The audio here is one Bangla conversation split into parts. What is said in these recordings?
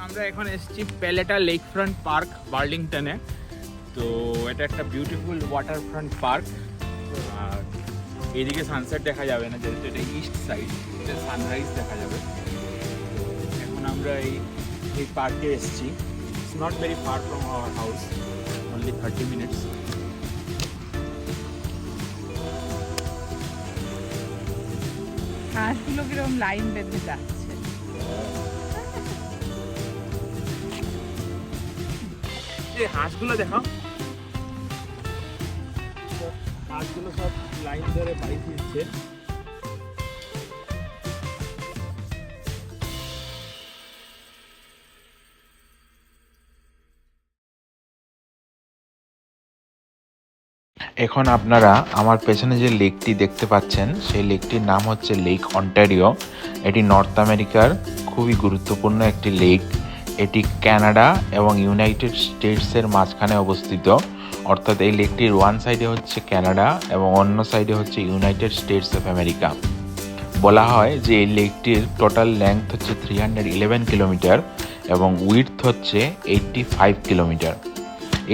আমরা এখন এসেছি প্যালেটা লেক ফ্রন্ট পার্ক বার্লিংটনে। তো এটা একটা বিউটিফুল ওয়াটার ফ্রন্ট পার্ক। আর এইদিকে সানসেট দেখা যাবে না, যেহেতু এটা ইস্ট সাইড, এটা সানরাইজ দেখা যাবে। তো এখন আমরা এই পার্কে এসেছি। It's not very far from our house, only 30 minutes. হাঁসগুলো কিরকম লাইন বেঁধে যাচ্ছে। এই হাঁসগুলো দেখো, হাঁসগুলো সব লাইন ধরে বাড়ি ফিরছে। এখন আপনারা আমার পেছনে যে লেকটি দেখতে পাচ্ছেন সেই লেকটির নাম হচ্ছে লেক অন্টারিও। এটি নর্থ আমেরিকার খুবই গুরুত্বপূর্ণ একটি লেক। এটি কানাডা এবং ইউনাইটেড স্টেটসের মাঝখানে অবস্থিত। অর্থাৎ এই লেকটির ওয়ান সাইডে হচ্ছে কানাডা এবং অন্য সাইডে হচ্ছে ইউনাইটেড স্টেটস অফ আমেরিকা। বলা হয় যে এই লেকটির টোটাল লেংথ হচ্ছে 311 কিলোমিটার এবং উইডথ হচ্ছে 85 কিলোমিটার।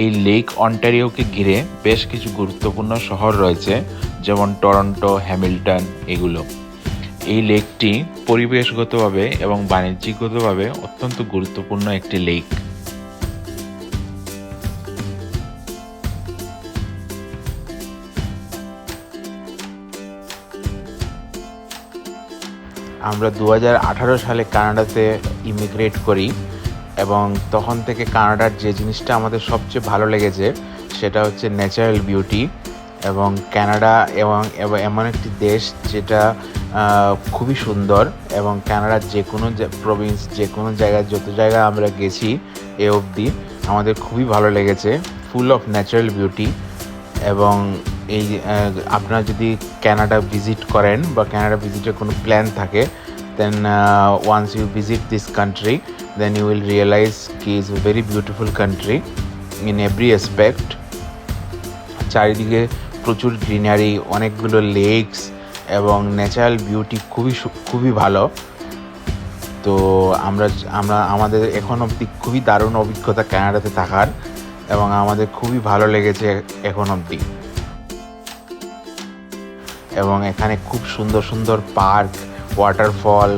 এই লেক অন্টারিওকে ঘিরে বেশ কিছু গুরুত্বপূর্ণ শহর রয়েছে, যেমন টরন্টো, হ্যামিল্টন এগুলো। এই লেকটি পরিবেশগতভাবে এবং বাণিজ্যিকগতভাবে অত্যন্ত গুরুত্বপূর্ণ একটি লেক। আমরা 2018 সালে কানাডাতে ইমিগ্রেট করি এবং তখন থেকে কানাডার যে জিনিসটা আমাদের সবচেয়ে ভালো লেগেছে সেটা হচ্ছে ন্যাচারাল বিউটি। এবং কানাডা এবং এমন একটি দেশ যেটা খুবই সুন্দর, এবং কানাডার যে কোনো প্রভিন্স, যে কোনো জায়গায়, যত জায়গায় আমরা গেছি এ অবধি আমাদের খুবই ভালো লেগেছে। Full of natural beauty. এবং এই আপনারা যদি কানাডা ভিজিট করেন বা কানাডা ভিজিটের কোনো প্ল্যান থাকে, then once you visit this country, then you will realize ki is a very beautiful country in every aspect. চারিদিকে প্রচুর গ্রিনারি, অনেকগুলো লেকস এবং ন্যাচারাল বিউটি খুবই ভালো। তো আমরা আমাদের এখন অবধি খুবই দারুণ অভিজ্ঞতা কানাডাতে থাকার, এবং আমাদের খুবই ভালো লেগেছে এখন অবধি। এবং এখানে খুব সুন্দর সুন্দর পার্ক, ওয়াটারফল,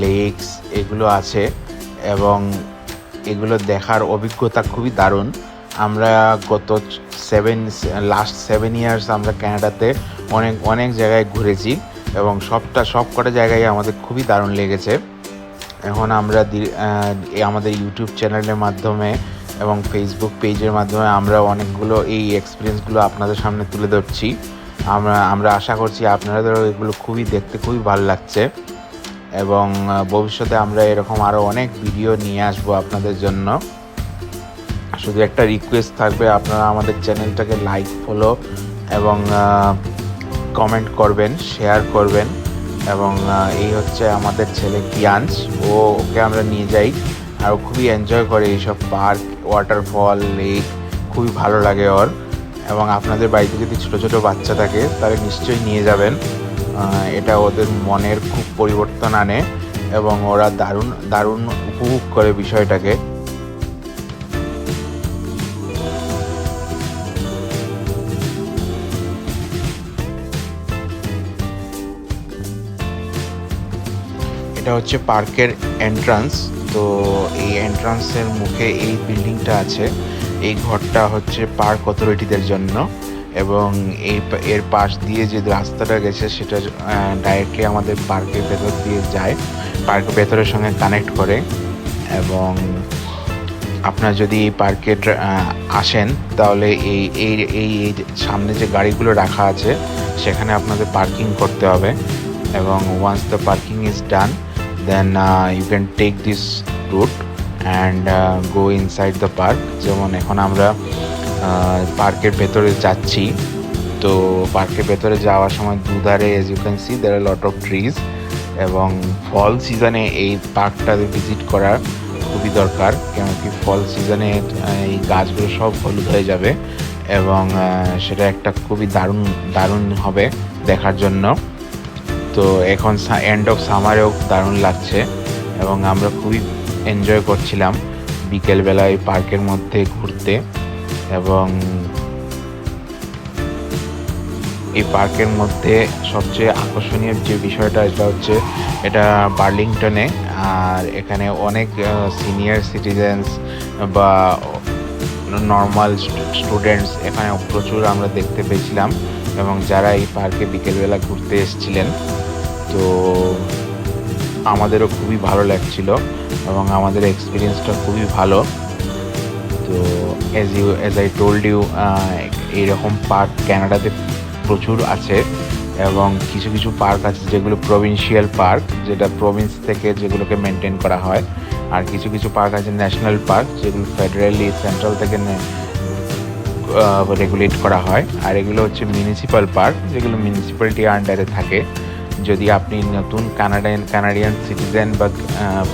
লেকস এগুলো আছে এবং এগুলো দেখার অভিজ্ঞতা খুবই দারুণ। আমরা গত লাস্ট 7 ইয়ার্স আমরা কানাডাতে অনেক জায়গায় ঘুরেছি এবং সব কটা জায়গায় আমাদের খুবই দারুণ লেগেছে। এখন আমরা আমাদের ইউটিউব চ্যানেলের মাধ্যমে এবং ফেসবুক পেজের মাধ্যমে আমরা অনেকগুলো এই এক্সপিরিয়েন্সগুলো আপনাদের সামনে তুলে ধরছি। আমরা আশা করছি আপনাদেরও এগুলো দেখতে খুবই ভালো লাগছে, এবং ভবিষ্যতে আমরা এরকম আরও অনেক ভিডিও নিয়ে আসবো আপনাদের জন্য। শুধু একটা রিকোয়েস্ট থাকবে, আপনারা আমাদের চ্যানেলটাকে লাইক, ফলো এবং কমেন্ট করবেন, শেয়ার করবেন। এবং এই হচ্ছে আমাদের ছেলে কিয়াঞ্চ, ওকে আমরা নিয়ে যাই আর ও খুবই এনজয় করে এইসব পার্ক, ওয়াটারফল, লেক, খুবই ভালো লাগে ওর। এবং আপনাদের বাড়িতে যদি ছোটো ছোটো বাচ্চা থাকে তাহলে নিশ্চয়ই নিয়ে যাবেন। এটা ওদের মনের খুব পরিবর্তন আনে এবং ওরা দারুণ উপভোগ করে বিষয়টাকে। এটা হচ্ছে পার্কের এন্ট্রান্স। তো এই এন্ট্রান্সের মুখে এই বিল্ডিংটা আছে। এই ঘরটা হচ্ছে পার্ক অথরিটিদের জন্য, এবং এর পাশ দিয়ে যে রাস্তাটা গেছে সেটা ডাইরেক্টলি আমাদের পার্কের ভেতর দিয়ে যায়, পার্কের ভেতরের সঙ্গে কানেক্ট করে। এবং আপনারা যদি এই পার্কে আসেন তাহলে এই সামনে যে গাড়িগুলো রাখা আছে সেখানে আপনাদের পার্কিং করতে হবে, এবং once the parking is done then you can take this route and go inside the park. যেমন এখন আমরা পার্কের ভেতরে যাচ্ছি। তো পার্কের ভেতরে যাওয়ার সময় দুধারে as you can see there are lot of trees, এবং ফল সিজনে এই পার্কটা ভিজিট করা খুবই দরকার, কেন কি ফল সিজনে এই গাছগুলো সব হলুদ হয়ে যাবে এবং সেটা একটা খুবই দারুণ হবে দেখার জন্য। তো এখন এন্ড অফ সামারেও দারুণ লাগছে এবং আমরা খুবই এনজয় করছিলাম বিকেলবেলা এই পার্কের মধ্যে ঘুরতে। এবং এই পার্কের মধ্যে সবচেয়ে আকর্ষণীয় যে বিষয়টা এটা হচ্ছে এটা বার্লিংটনে, আর এখানে অনেক সিনিয়র সিটিজেন্স বা নর্মাল স্টুডেন্টস এখানে প্রচুর আমরা দেখতে পেয়েছিলাম, এবং যারা এই পার্কে বিকেলবেলা ঘুরতে এসেছিলেন। তো আমাদেরও খুবই ভালো লাগছিল এবং আমাদের এক্সপিরিয়েন্সটা খুবই ভালো। তো অ্যাজ আই টোল্ড ইউ, এইরকম পার্ক ক্যানাডাতে প্রচুর আছে, এবং কিছু কিছু পার্ক আছে যেগুলো প্রভিন্সিয়াল পার্ক, যেটা প্রভিন্স থেকে যেগুলোকে মেনটেন করা হয়, আর কিছু কিছু পার্ক আছে ন্যাশনাল পার্ক যেগুলো ফেডারেলি সেন্ট্রাল থেকে রেগুলেট করা হয়। আর এগুলো হচ্ছে মিউনিসিপ্যাল পার্ক, যেগুলো মিউনিসিপ্যালিটি আন্ডারে থাকে। যদি আপনি নতুন কানাডিয়ান সিটিজেন বা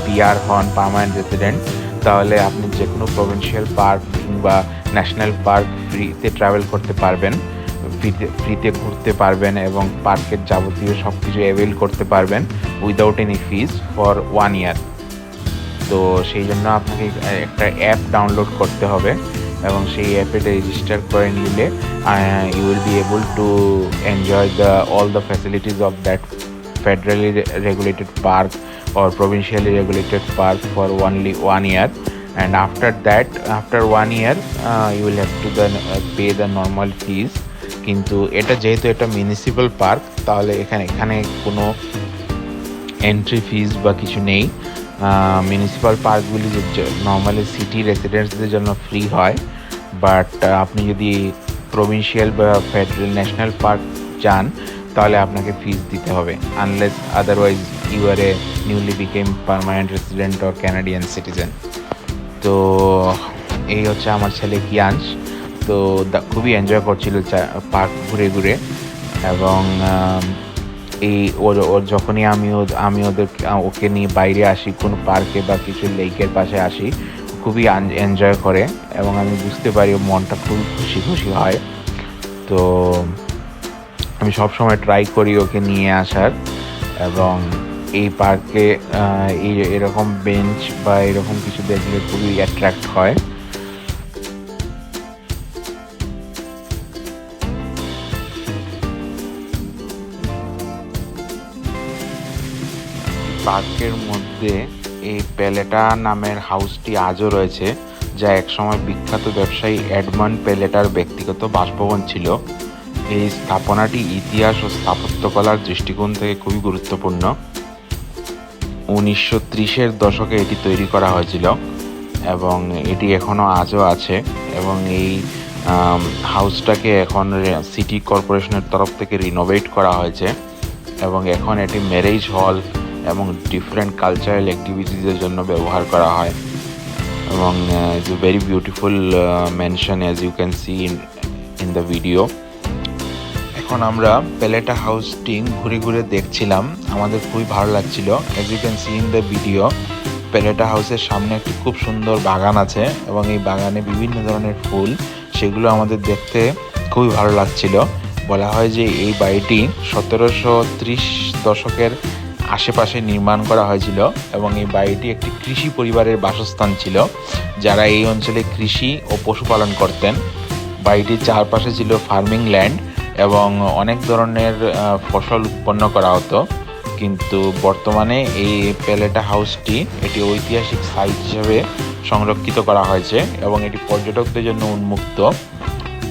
পিআর হন, পার্মানেন্ট রেসিডেন্ট, তাহলে আপনি যে কোনো প্রভিন্সিয়াল পার্ক কিংবা ন্যাশনাল পার্ক ফ্রিতে ট্রাভেল করতে পারবেন, ফ্রিতে ঘুরতে পারবেন এবং পার্কের যাবতীয় সব কিছু অ্যাভেল করতে পারবেন উইদাউট এনি ফিজ ফর 1 ইয়ার। তো সেই জন্য আপনাকে একটা অ্যাপ ডাউনলোড করতে হবে, এবং সেই অ্যাপে রেজিস্টার করে নিলে you will be able to enjoy all the facilities of that federally regulated park or provincially regulated park for only 1 year, and after 1 year you will have to then pay the normal fees. কিন্তু এটা যেহেতু এটা মিউনিসিপ্যাল পার্ক, তাহলে এখানে কোনো এন্ট্রি ফিজ বা কিছু নেই। মিউনিসিপ্যাল পার্কগুলি নর্মালি সিটি রেসিডেন্টসদের জন্য ফ্রি হয়, বাট আপনি যদি প্রভিন্সিয়াল বা ফেডারেল ন্যাশনাল পার্ক যান তাহলে আপনাকে ফিজ দিতে হবে, unless otherwise you are a newly became permanent resident or Canadian citizen. তো এই হচ্ছে আমার ছেলে কিয়াংশ। তো খুবই এনজয় করছিল পার্ক ঘুরে ঘুরে, এবং এই ওর যখনই আমি ওকে নিয়ে বাইরে আসি কোনো পার্কে বা কিছু লেকের পাশে আসি, খুবই এনজয় করে, এবং আমি বুঝতে পারি ওর মনটা খুবই খুশি হয়। তো আমি সবসময় ট্রাই করি ওকে নিয়ে আসার, এবং এই পার্কে এরকম বেঞ্চ বা এরকম কিছু দেখলে খুবই অ্যাট্রাক্ট হয়। পার্কের মধ্যে এই প্যালেটা নামের হাউসটি আজও রয়েছে, যা একসময় বিখ্যাত ব্যবসায়ী এডমন্ড প্যালেটার ব্যক্তিগত বাসভবন ছিল। এই স্থাপনাটি ইতিহাস ও স্থাপত্যকলার দৃষ্টিকোণ থেকে খুবই গুরুত্বপূর্ণ। 1930-এর দশকে এটি তৈরি করা হয়েছিল, এবং এটি এখনও আজও আছে, এবং এই হাউসটাকে এখন সিটি কর্পোরেশনের তরফ থেকে রিনোভেট করা হয়েছে, এবং এখন এটি ম্যারেজ হল এবং ডিফারেন্ট কালচারাল অ্যাক্টিভিটিসের জন্য ব্যবহার করা হয়, এবং it's a very beautiful mansion as you can see in the video. এখন আমরা প্যালেটা হাউসটি ঘুরে ঘুরে দেখছিলাম, আমাদের খুবই ভালো লাগছিল। As you can see in the video, Paletta হাউসের সামনে একটি খুব সুন্দর বাগান আছে, এবং এই বাগানে বিভিন্ন ধরনের ফুল, সেগুলো আমাদের দেখতে খুবই ভালো লাগছিল। বলা হয় যে এই বাড়িটি 1730 দশকের আশেপাশে নির্মাণ করা হয়েছিল, এবং এই বাড়িটি একটি কৃষি পরিবারের বাসস্থান ছিল, যারা এই অঞ্চলে কৃষি ও পশুপালন করতেন। বাড়িটির চারপাশে ছিল ফার্মিং ল্যান্ড, এবং অনেক ধরনের ফসল উৎপন্ন করা হতো। কিন্তু বর্তমানে এই প্যালেটা হাউসটি এটি ঐতিহাসিক সাইট হিসেবে সংরক্ষিত করা হয়েছে, এবং এটি পর্যটকদের জন্য উন্মুক্ত।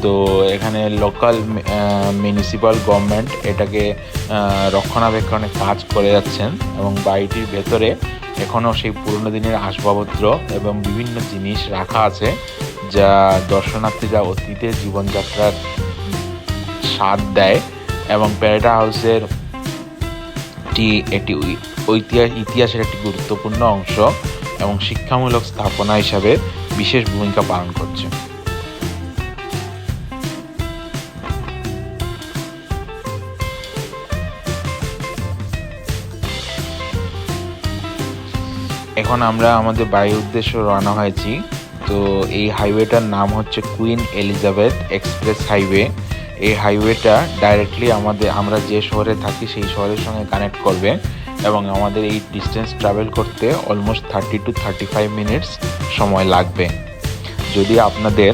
তো এখানে লোকাল মিউনিসিপ্যাল গভর্নমেন্ট এটাকে রক্ষণাবেক্ষণের কাজ করে যাচ্ছেন, এবং বাড়িটির ভেতরে এখনও সেই পুরনো দিনের আসবাবপত্র এবং বিভিন্ন জিনিস রাখা আছে, যা দর্শনার্থীরা অতীতের জীবনযাত্রার স্বাদ দেয়। এবং প্যালেটা হাউসের এটি ইতিহাসের একটি গুরুত্বপূর্ণ অংশ এবং শিক্ষামূলক স্থাপনা হিসাবে বিশেষ ভূমিকা পালন করছে। এখন আমরা আমাদের বাড়ির উদ্দেশ্যে রওনা হয়েছি। তো এই হাইওয়েটার নাম হচ্ছে কুইন এলিজাবেথ এক্সপ্রেস হাইওয়ে। এই হাইওয়েটা ডাইরেক্টলি আমরা যে শহরে থাকি সেই শহরের সঙ্গে কানেক্ট করবে, এবং আমাদের এই ডিস্টেন্স ট্রাভেল করতে অলমোস্ট 30 to 35 মিনিটস সময় লাগবে। যদি আপনাদের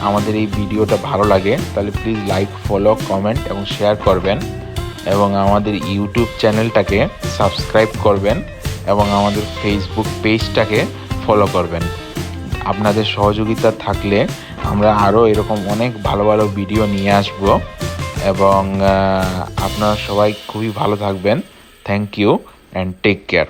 আমাদের এই ভিডিওটা ভালো লাগে তাহলে প্লিজ লাইক, ফলো, কমেন্ট এবং শেয়ার করবেন এবং আমাদের ইউটিউব চ্যানেলটাকে সাবস্ক্রাইব করবেন এবং আমাদের ফেসবুক পেজটাকে ফলো করবেন। আপনাদের সহযোগিতা থাকলে আমরা আরও এরকম অনেক ভালো ভালো ভিডিও নিয়ে আসব এবং আপনারা সবাই খুবই ভালো থাকবেন। Thank you and take care.